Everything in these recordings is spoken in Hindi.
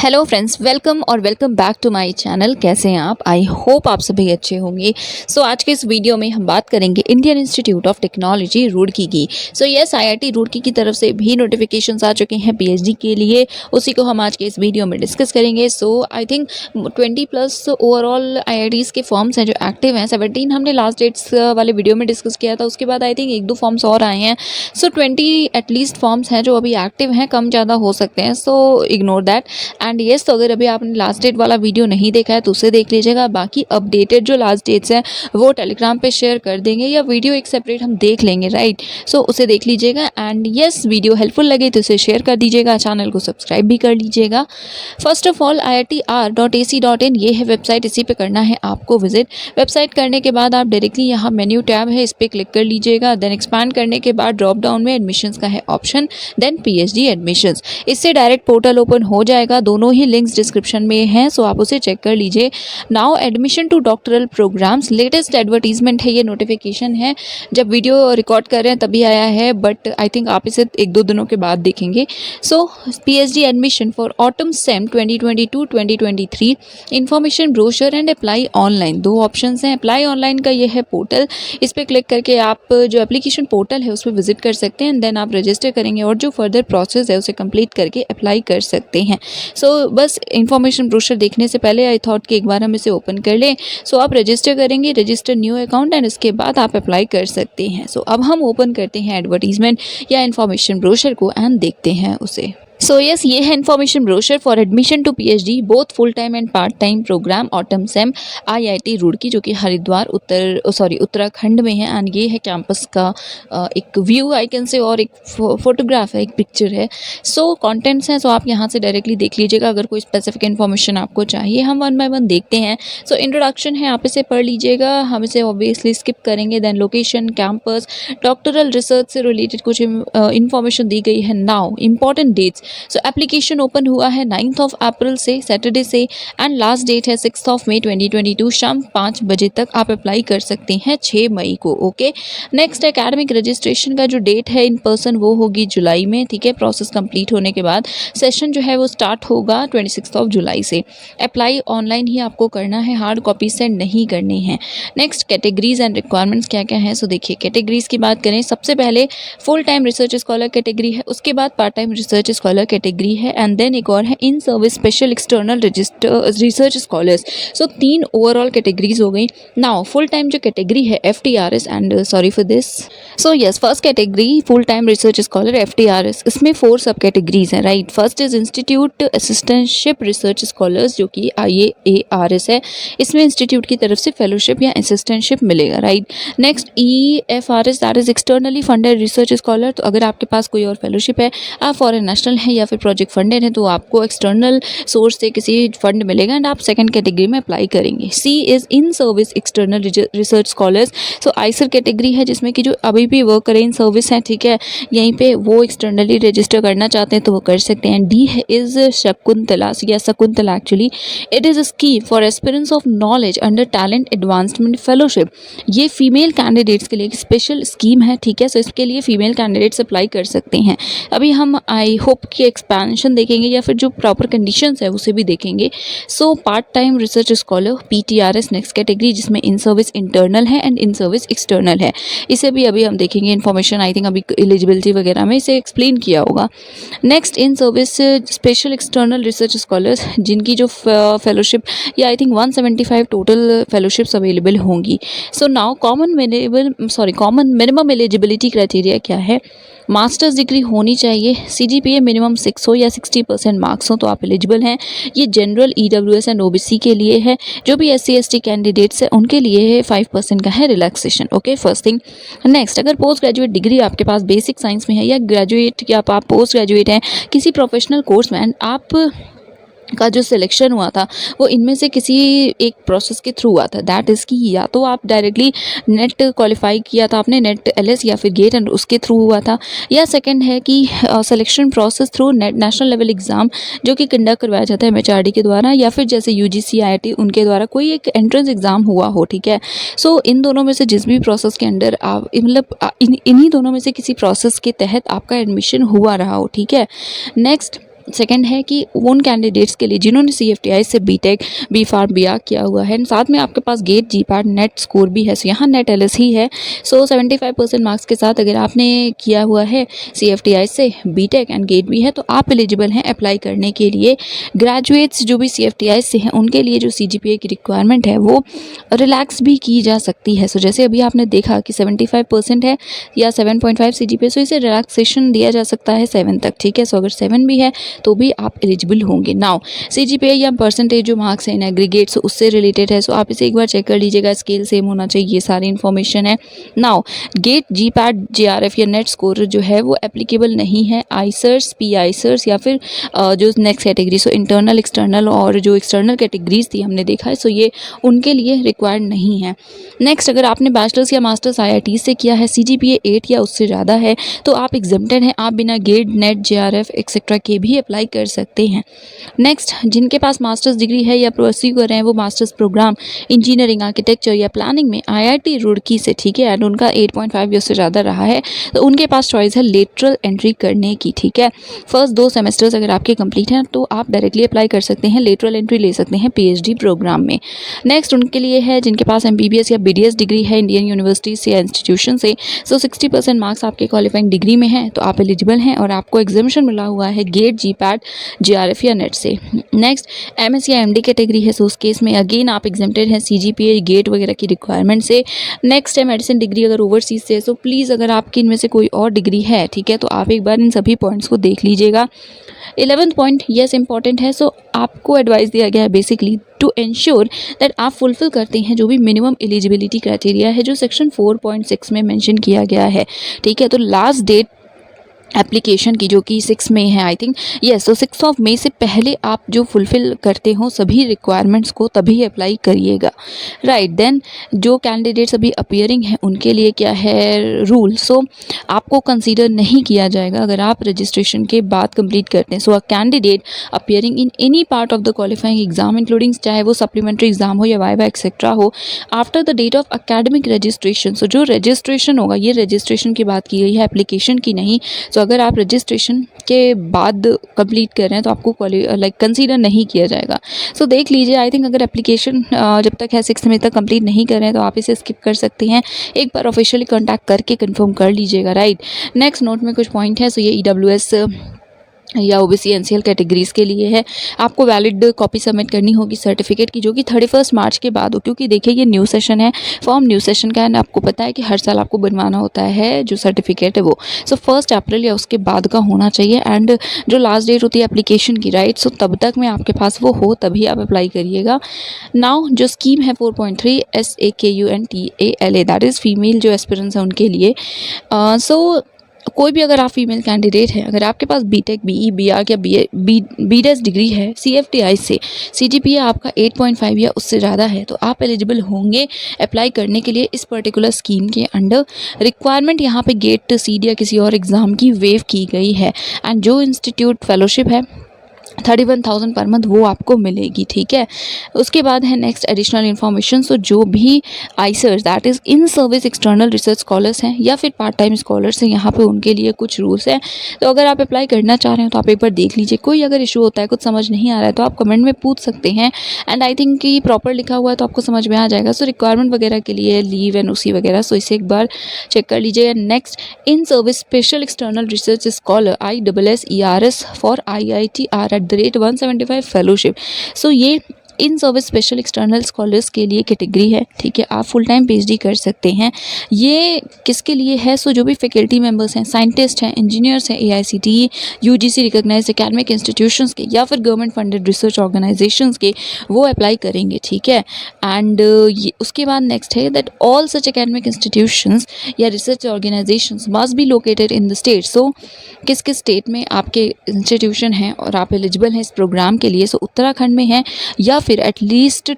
हेलो फ्रेंड्स, वेलकम और welcome back to my channel. कैसे हैं आप? आई होप आप सभी अच्छे होंगे। सो आज के इस वीडियो में हम बात करेंगे Indian Institute of Technology Roorkee की। सो यस, आईआईटी रुड़की की तरफ से भी नोटिफिकेशंस आ चुके हैं पीएचडी के लिए। उसी को हम आज के इस वीडियो में डिस्कस करेंगे। सो आई थिंक 20+ ओवरऑल आईआईटीज़ के फॉर्म्स हैं जो एक्टिव हैं। 17 हमने लास्ट डेट्स वाले वीडियो में डिस्कस किया था। उसके बाद आई थिंक 1-2 फॉर्म्स और आए हैं। सो 20 एटलीस्ट फॉर्म्स हैं जो अभी एक्टिव हैं, कम ज़्यादा हो सकते हैं। So ignore that. And yes, तो अगर अभी आपने लास्ट डेट वाला वीडियो नहीं देखा है तो उसे देख लीजिएगा। बाकी अपडेटेड जो लास्ट डेट्स हैं वो टेलीग्राम पे शेयर कर देंगे या वीडियो एक सेपरेट हम देख लेंगे, राइट। सो उसे देख लीजिएगा। एंड येस, वीडियो हेल्पफुल लगे तो उसे शेयर कर दीजिएगा, चैनल को सब्सक्राइब भी कर लीजिएगा। फर्स्ट ऑफ ऑल IITR.ac.in ये है वेबसाइट, इसी पे करना है आपको विजिट। वेबसाइट करने के बाद आप डायरेक्टली यहाँ मेन्यू टैब है, इस पर क्लिक कर लीजिएगा। देन एक्सपैंड करने के बाद ड्रॉप डाउन में एडमिशन्स का है ऑप्शन, देन PhD एडमिशन्स। इससे डायरेक्ट पोर्टल ओपन हो जाएगा। दोनों ही लिंक्स डिस्क्रिप्शन में हैं, सो आप उसे चेक कर लीजिए। Now admission to doctoral programmes, latest advertisement है, ये नोटिफिकेशन है। जब वीडियो रिकॉर्ड कर रहे हैं तभी आया है, बट आई थिंक आप इसे 1-2 दिनों के बाद देखेंगे। सो PhD admission for autumn same 2022-2023 information brochure and apply online, 2 option हैं। अप्लाई ऑनलाइन का ये है पोर्टल, इस पर क्लिक करके आप जो एप्लीकेशन पोर्टल है उस पर विजिट कर सकते हैं। देन आप रजिस्टर करेंगे और जो फर्दर प्रोसेस है उसे कंप्लीट करके अप्लाई कर सकते हैं। सो बस इंफॉर्मेशन ब्रोशर देखने से पहले आई थॉट कि एक बार हम इसे ओपन कर लें। सो आप रजिस्टर करेंगे, रजिस्टर न्यू अकाउंट, एंड इसके बाद आप अप्लाई कर सकते हैं। सो अब हम ओपन करते हैं एडवर्टीजमेंट या इंफॉर्मेशन ब्रोशर को एंड देखते हैं उसे। सो यस, ये है information brochure for admission to PhD both full time and part time programme autumn sem IIT Roorkee, जो कि हरिद्वार उत्तराखंड में है। एंड ये है कैंपस का एक व्यू आई कैन से, और एक फोटोग्राफ है, एक पिक्चर है। सो कंटेंट्स हैं, सो आप यहाँ से डायरेक्टली देख लीजिएगा। अगर कोई स्पेसिफिक इन्फॉर्मेशन आपको चाहिए, हम 1 बाय 1 देखते हैं। सो इंट्रोडक्शन है, आप इसे पढ़ लीजिएगा, हम इसे ऑब्वियसली स्किप करेंगे। Then location, campus, doctoral research से रिलेटेड कुछ इन्फॉर्मेशन दी गई है। Now important dates. So application open हुआ है 9 अप्रैल से, सैटरडे से, एंड लास्ट डेट है 6 मई 2022 शाम 5 बजे तक आप अप्लाई कर सकते हैं, 6 मई को। ओके, नेक्स्ट एकेडमिक रजिस्ट्रेशन का जो डेट है इन पर्सन वो होगी जुलाई में, ठीक है। प्रोसेस कंप्लीट होने के बाद सेशन जो है वो स्टार्ट होगा 26 जुलाई से। अप्लाई ऑनलाइन ही आपको करना है, हार्ड कॉपी सेंड नहीं करनी है। नेक्स्ट कैटेगरीज एंड रिक्वायरमेंट्स क्या क्या है। सो देखिए, कैटेगरीज की बात करें, सबसे पहले full time research scholar category है, उसके बाद part time research scholar category है, एंड देन एक और है इन service special external research scholars. सो 3 ओवरऑल कैटेगरीज हो गई। नाउ फुल टाइम जो कैटेगरी है FTRS, and sorry for this. So yes, first category full time research scholar FTRS, इसमें 4 सब कैटेगरीज हैं, right. First is institute assistantship research scholars, जो कि IARS है। इसमें इंस्टीट्यूट की तरफ से फेलोशिप या असिस्टेंटशिप मिलेगा, right. Next EFRS, that is externally funded research scholar. तो अगर आपके पास कोई और फेलोशिप है, आप फॉरेन नेशनल है या फिर प्रोजेक्ट फंडेड है, तो आपको एक्सटर्नल सोर्स से किसी फंड मिलेगा एंड आप सेकंड कैटेगरी में अप्लाई करेंगे। C is in service external research scholars. So Eicher category है, जिसमें कि जो अभी भी वर्क करें इन सर्विस है, ठीक है, यहीं पे वो एक्सटर्नली रजिस्टर करना चाहते हैं तो वो कर सकते हैं। D इज शकुंतला या Shakuntala actually, it is a scheme for aspirants of knowledge under talent advancement fellowship. ये फीमेल कैंडिडेट्स के लिए एक स्पेशल स्कीम है, ठीक है। सो इसके लिए फीमेल कैंडिडेट्स अप्लाई कर सकते हैं। अभी हम आई होप की एक्सपेंशन देखेंगे या फिर जो प्रॉपर कंडीशंस है उसे भी देखेंगे। So part time research scholar PTRS next category, जिसमें इन सर्विस इंटरनल है एंड इन सर्विस एक्सटर्नल है। इसे भी अभी हम देखेंगे। इन्फॉर्मेशन आई थिंक अभी एलिजिबिलिटी वगैरह में इसे एक्सप्लेन किया होगा। Next in service special external research scholars, जिनकी जो फेलोशिप या I think 175 total fellowships available होंगी। So now common minimum eligibility criteria क्या है। मास्टर्स डिग्री होनी चाहिए, CGPA मिनिमम 6 हो या 60% मार्क्स हो तो आप एलिजिबल हैं। ये जनरल EWS एंड OBC के लिए है। जो भी SC ST कैंडिडेट्स हैं उनके लिए है 5% का है relaxation. Okay, first thing. Next, अगर पोस्ट ग्रेजुएट डिग्री आपके पास बेसिक साइंस में है या ग्रेजुएट या आप पोस्ट ग्रेजुएट हैं किसी प्रोफेशनल कोर्स में, एंड आप का जो सिलेक्शन हुआ था वो इनमें से किसी एक प्रोसेस के थ्रू हुआ था, दैट इज़ कि या तो आप डायरेक्टली नेट क्वालिफाई किया था आपने, नेट LS या फिर गेट एंड उसके थ्रू हुआ था, या सेकंड है कि selection process through national level exam जो कि कंडक्ट करवाया जाता है MHRD के द्वारा, या फिर जैसे UGC IIT उनके द्वारा कोई एक एंट्रेंस एग्ज़ाम हुआ हो, ठीक है। सो इन दोनों में से जिस भी प्रोसेस के अंडर आप मतलब इन्हीं दोनों में से किसी प्रोसेस के तहत आपका एडमिशन हुआ रहा हो, ठीक है। नेक्स्ट, सेकंड है कि उन कैंडिडेट्स के लिए जिन्होंने CFTI से बीटेक, बी फार्म, BA किया हुआ है, साथ में आपके पास गेट, GPAT, नेट स्कोर भी है। सो यहाँ नेट LS ही है। सो 75% मार्क्स के साथ अगर आपने किया हुआ है CFTI से बीटेक एंड गेट भी है तो आप एलिजिबल हैं अप्लाई करने के लिए। ग्रेजुएट्स जो भी CFTI से हैं उनके लिए जो CGPA की रिक्वायरमेंट है वो रिलैक्स भी की जा सकती है। सो जैसे अभी आपने देखा कि 75% है या 7.5 CGPA, सो इसे रिलैक्सेशन दिया जा सकता है 7 तक, ठीक है। सो अगर 7 भी है तो भी आप एलिजिबल होंगे। नाउ CGPA या परसेंटेज जो मार्क्स है इन एग्रीगेट्स उससे रिलेटेड है, सो आप इसे एक बार चेक कर लीजिएगा। स्केल सेम होना चाहिए, ये सारी इन्फॉर्मेशन है। नाउ गेट, GPAT, JRF या नेट स्कोर जो है वो एप्लीकेबल नहीं है आईसर्स, PISers या फिर जो next category, so internal, external और जो एक्सटर्नल कैटेगरीज थी हमने देखा है, सो ये उनके लिए रिक्वायर्ड नहीं है। नेक्स्ट, अगर आपने बैचलर्स या मास्टर्स IIT से किया है, CGPA 8 या उससे ज़्यादा है तो आप एग्जम्प्टेड हैं, आप बिना गेट, नेट, JRF एक्सेट्रा के भी अप्लाई कर सकते हैं। नेक्स्ट, जिनके पास मास्टर्स डिग्री है या परस्यू कर रहे हैं वो मास्टर्स प्रोग्राम इंजीनियरिंग, आर्किटेक्चर या प्लानिंग में IIT रुड़की से, ठीक है, एंड उनका 8.5 या उससे ज़्यादा रहा है तो उनके पास चॉइस है लेटरल एंट्री करने की, ठीक है। फर्स्ट 2 सेमेस्टर्स अगर आपके कंप्लीट हैं तो आप डायरेक्टली अप्लाई कर सकते हैं, लेटरल एंट्री ले सकते हैं PhD प्रोग्राम में। नेक्स्ट, उनके लिए है जिनके पास MBBS या BDS डिग्री है इंडियन यूनिवर्सिटी से या इंस्टीट्यूशन से, सो 60% मार्क्स आपके क्वालिफाइंग डिग्री में हैं तो आप एलिजिबल हैं और आपको एग्जामिशन मिला हुआ है गेट, GPAT, JRF या नेट से। नेक्स्ट, MS या MD कैटेगरी है, सो उस केस में अगेन आप एग्जेम्प्टेड हैं CGPA, गेट वगैरह की रिक्वायरमेंट से। नेक्स्ट है मेडिसिन डिग्री अगर ओवरसीज से, सो प्लीज़ अगर आपकी इनमें से कोई और डिग्री है, ठीक है, तो आप एक बार इन सभी पॉइंट्स को देख लीजिएगा। 11th पॉइंट येस इंपॉर्टेंट है, सो आपको एडवाइस दिया गया है बेसिकली टू एंश्योर दैट आप फुलफिल करते हैं जो भी मिनिमम एलिजिबिलिटी क्राइटेरिया है जो सेक्शन 4.6 में मेंशन किया गया है, ठीक है। तो लास्ट डेट एप्लीकेशन की जो कि 6 मई है आई थिंक, यस, तो 6 मई से पहले आप जो फुलफ़िल करते हो सभी रिक्वायरमेंट्स को तभी अप्लाई करिएगा, राइट। देन जो कैंडिडेट्स अभी अपीयरिंग हैं उनके लिए क्या है रूल, सो आपको कंसीडर नहीं किया जाएगा अगर आप रजिस्ट्रेशन के बाद कंप्लीट करते हैं। So a candidate appearing in any part of the qualifying exam including चाहे वो सप्लीमेंट्री एग्जाम हो या वाइवा एक्सेट्रा हो after the date of academic registration, so जो रजिस्ट्रेशन होगा ये रजिस्ट्रेशन की बात की गई है, एप्लीकेशन की नहीं। सो अगर आप रजिस्ट्रेशन के बाद कंप्लीट कर रहे हैं तो आपको कंसीडर नहीं किया जाएगा। सो देख लीजिए, आई थिंक अगर एप्लीकेशन जब तक है 6 मई तक कंप्लीट नहीं कर रहे हैं तो आप इसे स्किप कर सकते हैं, एक बार ऑफिशियली कॉन्टैक्ट करके कंफर्म कर लीजिएगा, राइट। नेक्स्ट नोट में कुछ पॉइंट है, सो ये EWS या OBC NCL कैटेगरीज़ के लिए है। आपको वैलिड कॉपी सबमिट करनी होगी सर्टिफिकेट की जो कि 31 मार्च के बाद हो, क्योंकि देखिए ये न्यू सेशन है, फॉर्म न्यू सेशन का है, आपको पता है कि हर साल आपको बनवाना होता है जो सर्टिफिकेट है वो। सो 1 अप्रैल या उसके बाद का होना चाहिए एंड जो लास्ट डेट होती है एप्लीकेशन की, राइट, सो तब तक में आपके पास वो हो तभी आप अप्लाई करिएगा। नाउ जो स्कीम है 4.3 SAKUNTALA दैट इज़ फीमेल जो एस्पिरेंट्स हैं उनके लिए। सो कोई भी अगर आप फीमेल कैंडिडेट हैं, अगर आपके पास बीटेक, BE, BArch या BDes डिग्री है CFTI से, CGPA आपका 8.5 या उससे ज़्यादा है तो आप एलिजिबल होंगे अप्लाई करने के लिए इस पर्टिकुलर स्कीम के अंडर। रिक्वायरमेंट यहाँ पे गेट, सीड या किसी और एग्ज़ाम की वेव की गई है एंड जो इंस्टीट्यूट फेलोशिप है 31,000 पर मंथ वो आपको मिलेगी, ठीक है। उसके बाद है नेक्स्ट एडिशनल इन्फॉर्मेशन, सो जो भी ISERS that is in service external research scholars हैं या फिर पार्ट टाइम स्कॉलर्स हैं, यहाँ पे उनके लिए कुछ रूल्स हैं। तो अगर आप अप्लाई करना चाह रहे हैं तो आप एक बार देख लीजिए, कोई अगर इशू होता है, कुछ समझ नहीं आ रहा है तो आप कमेंट में पूछ सकते हैं एंड आई थिंक कि प्रॉपर लिखा हुआ है तो आपको समझ में आ जाएगा। सो रिक्वायरमेंट वगैरह के लिए लीव एंड उसी वगैरह, सो इसे एक बार चेक कर लीजिएगा। Next, in service special external research scholar ISSERS for IITR @175 फेलोशिप, सो ये in service special external scholars के लिए कैटेगरी है, ठीक है। आप फुल टाइम PhD कर सकते हैं। ये किसके लिए है, सो जो भी फैकल्टी मेंबर्स हैं, साइंटिस्ट हैं, इंजीनियर्स हैं, AICTE UGC recognised academic institutions के या फिर गवर्नमेंट फंडेड रिसर्च ऑर्गेनाइजेशंस के वो अप्लाई करेंगे, ठीक है। एंड उसके बाद नेक्स्ट है that all such academic institutions या research organisations must be located in the state, so किस किस स्टेट में आपके इंस्टीट्यूशन हैं और आप एलिजिबल हैं इस प्रोग्राम के लिए, सो उत्तराखंड में है या फिर एटलीस्ट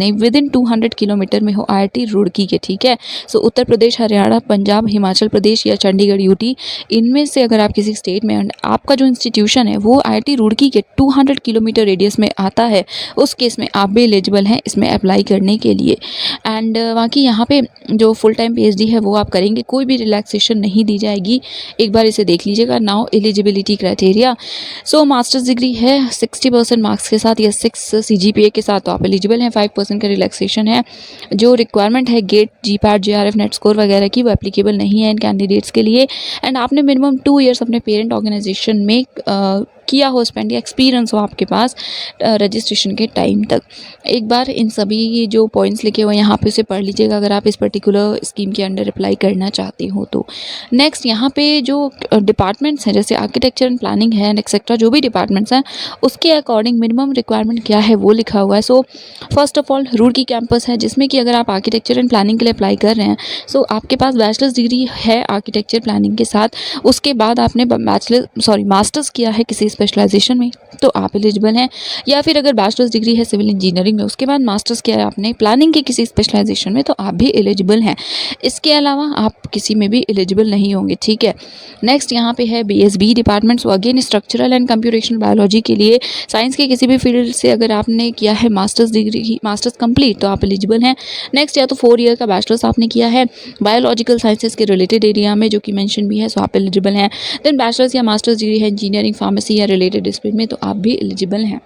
नहीं विद इन 200 किलोमीटर में हो IIT रुड़की के, ठीक है। सो उत्तर प्रदेश, हरियाणा, पंजाब, हिमाचल प्रदेश या चंडीगढ़ UT, इनमें से अगर आप किसी स्टेट में एंड आपका जो इंस्टीट्यूशन है वो IIT रुड़की के 200 किलोमीटर रेडियस में आता है, उस केस में आप भी एलिजिबल हैं इसमें अप्लाई करने के लिए। एंड बाकी यहाँ पे जो फुल टाइम PhD है वो आप करेंगे, कोई भी रिलैक्सेशन नहीं दी जाएगी, एक बार इसे देख लीजिएगा। नाउ एलिजिबिलिटी क्राइटेरिया, सो मास्टर्स डिग्री है 60% मार्क्स के साथ या 6 CGPA के साथ तो आप एलिजिबल हैं। 5% का रिलैक्सेशन है। जो रिक्वायरमेंट है GATE, GPAT, JRF, NET score वगैरह की, वो एप्लीकेबल नहीं है इन कैंडिडेट्स के लिए। एंड आपने मिनिमम 2 ईयर्स अपने पेरेंट ऑर्गेनाइजेशन में किया हो स्पेंड, या एक्सपीरियंस हो आपके पास रजिस्ट्रेशन के टाइम तक। एक बार इन सभी जो पॉइंट्स लिखे हुए हैं यहाँ पे उसे पढ़ लीजिएगा अगर आप इस पर्टिकुलर स्कीम के अंडर अप्लाई करना चाहते हो तो। नेक्स्ट यहाँ पे जो डिपार्टमेंट्स हैं जैसे आर्किटेक्चर एंड प्लानिंग है एंड एक्सेट्रा, जो भी डिपार्टमेंट्स हैं उसके अकॉर्डिंग मिनिमम रिक्वायरमेंट क्या है वो लिखा हुआ है। So first of all Roorkee campus है जिसमें कि अगर आप आर्किटेक्चर एंड प्लानिंग के लिए अप्लाई कर रहे हैं, सो आपके पास बैचलर्स डिग्री है आर्किटेक्चर प्लानिंग के साथ, उसके बाद आपने मास्टर्स किया है किसी स्पेशलाइजेशन में तो आप एलिजिबल हैं। या फिर अगर बैचलर्स डिग्री है सिविल इंजीनियरिंग में, उसके बाद मास्टर्स किया है आपने प्लानिंग के किसी स्पेशलाइजेशन में, तो आप भी एलिजिबल हैं। इसके अलावा आप किसी में भी एलिजिबल नहीं होंगे, ठीक है। नेक्स्ट यहाँ पे है BSB department, so again structural and computational biology के लिए साइंस के किसी भी फील्ड से अगर आपने किया है मास्टर्स कंप्लीट तो आप एलिजिबल हैं। नेक्स्ट या तो 4 ईयर का बैचलर्स आपने किया है बायोलॉजिकल साइंसेज के रिलेटेड एरिया में, जो कि मेंशन भी है, सो आप एलिजिबल हैं। देन बैचलर्स या मास्टर्स डिग्री है इंजीनियरिंग, फार्मेसी या रिलेटेड डिसिप्लिन में, तो आप भी एलिजिबल हैं।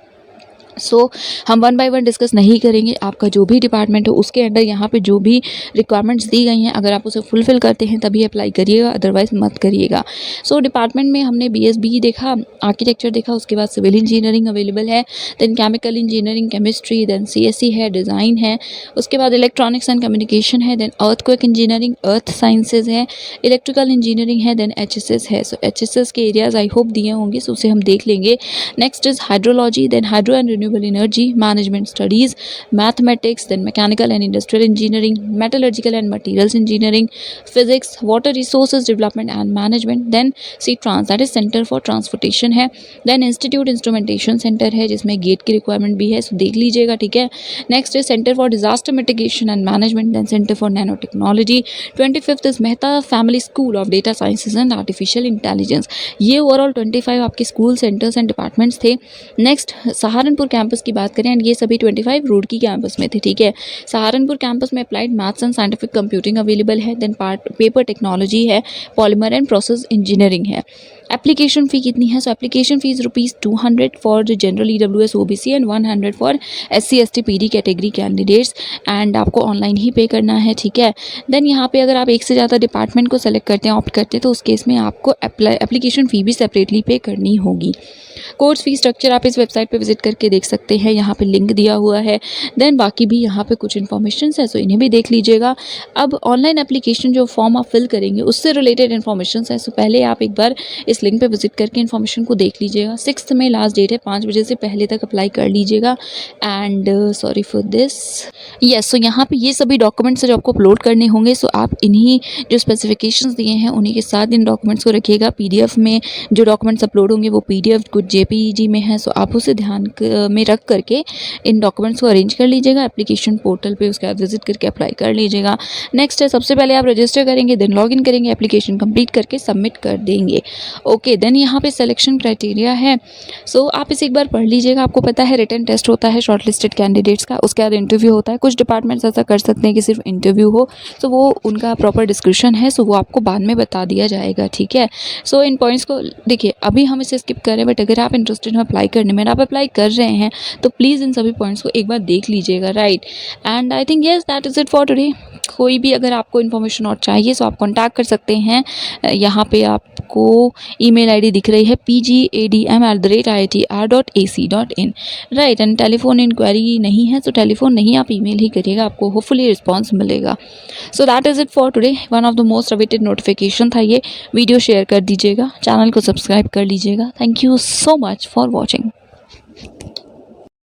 सो हम 1 बाय 1 डिस्कस नहीं करेंगे, आपका जो भी डिपार्टमेंट हो उसके अंडर यहाँ पे जो भी रिक्वायरमेंट्स दी गई हैं अगर आप उसे फुलफिल करते हैं तभी अप्लाई करिएगा, अदरवाइज मत करिएगा। सो डिपार्टमेंट में हमने BSB देखा, आर्किटेक्चर देखा, उसके बाद सिविल इंजीनियरिंग अवेलेबल है, then chemical engineering, chemistry, then CSE है, डिज़ाइन है, उसके बाद इलेक्ट्रॉनिक्स एंड कम्युनिकेशन है, then earthquake engineering, earth sciences है, इलेक्ट्रिकल इंजीनियरिंग है, देन HSS है। सो HSS के एरियाज आई होप दिए होंगे, सो उसे हम देख लेंगे। Next is hydrology, then hydro and renewable energy, management studies, mathematics, then mechanical and industrial engineering, metallurgical and materials engineering, physics, water resources development and management, then CTRANS that is Center for Transportation है, then Institute Instrumentation Center है जिसमें गेट की रिक्वायरमेंट भी है, सो देख लीजिएगा, ठीक है। नेक्स्ट है centre for disaster mitigation and management, then centre for nano technology. 25th is Mehta family school of data sciences and artificial intelligence. ये ओवरऑल 25 आपके स्कूल सेंटर्स एंड डिपार्टमेंट्स थे। नेक्स्ट सहारनपुर कैंपस की बात करें एंड ये सभी 25 रुड़की कैंपस में थे, ठीक है। सहारनपुर कैंपस में applied maths and scientific computing available है, देन पेपर टेक्नोलॉजी है, पॉलीमर एंड प्रोसेस इंजीनियरिंग है। एप्लीकेशन फ़ी कितनी है? सो application fees ₹200 for general EWS OBC and 100 for SC ST PD category candidates, and आपको ऑनलाइन ही पे करना है, ठीक है। देन यहाँ पे अगर आप एक से ज़्यादा डिपार्टमेंट को सेलेक्ट करते हैं, ऑप्ट करते हैं, तो उस केस में आपको एप्लीकेशन फ़ी भी सेपरेटली पे करनी होगी। कोर्स फी स्ट्रक्चर आप इस वेबसाइट पे विजिट करके देख सकते हैं, यहाँ पे लिंक दिया हुआ है। देन बाकी भी यहाँ पे कुछ इन्फॉर्मेशन है, सो इन्हें भी देख लीजिएगा। अब ऑनलाइन एप्लीकेशन जो फॉर्म आप फिल करेंगे उससे रिलेटेड इन्फॉर्मेशन है, सो पहले आप एक बार इस लिंक पे विजिट करके इन्फॉर्मेशन को देख लीजिएगा। 6 में लास्ट डेट है, 5 बजे से पहले तक अप्लाई कर लीजिएगा। And sorry for this, yes, so यहाँ पे ये सभी डॉक्यूमेंट्स जो आपको अपलोड करने होंगे, सो आप इन्हीं जो स्पेसिफिकेशंस दिए हैं उन्हीं के साथ इन डॉक्यूमेंट्स को रखिएगा। PDF में जो डॉक्यूमेंट्स अपलोड होंगे वो PDF कुछ JPEG में है, सो आप उसे ध्यान में रख करके इन डॉक्यूमेंट्स को अरेंज कर लीजिएगा एप्लीकेशन पोर्टल पे, उसके बाद विजिट करके अप्लाई कर लीजिएगा। नेक्स्ट है सबसे पहले आप रजिस्टर करेंगे, देन लॉगिन करेंगे, एप्लीकेशन कंप्लीट करके सबमिट कर देंगे। ओके, देन यहाँ पे सिलेक्शन क्राइटेरिया है, सो आप इसे एक बार पढ़ लीजिएगा। आपको पता है रिटन टेस्ट होता है शॉर्टलिस्टेड कैंडिडेट्स का, उसके बाद इंटरव्यू होता है। कुछ डिपार्टमेंट्स ऐसा कर सकते हैं कि सिर्फ इंटरव्यू हो, सो वो उनका प्रॉपर डिस्क्रिप्शन है, सो वो आपको बाद में बता दिया जाएगा, ठीक है। सो इन पॉइंट्स को देखिए, अभी हम इसे स्किप करें, बट अगर आप इंटरेस्टेड हैं अप्लाई करने में, आप अप्लाई कर रहे हैं, तो प्लीज़ इन सभी पॉइंट्स को एक बार देख लीजिएगा, right. And I think yes that is it for today. कोई भी अगर आपको इन्फॉर्मेशन और चाहिए तो आप कॉन्टैक्ट कर सकते हैं। यहाँ पे आपको ईमेल ID दिख रही है pgadm@iitr.ac.in, right. And telephone inquiry नहीं है, तो टेलीफोन नहीं, आप ईमेल ही करिएगा, आपको होपफुली रिस्पॉन्स मिलेगा। So that is it for today. One of the most awaited notification था ये। वीडियो शेयर कर दीजिएगा, चैनल को सब्सक्राइब कर लीजिएगा। Thank you so much for watching.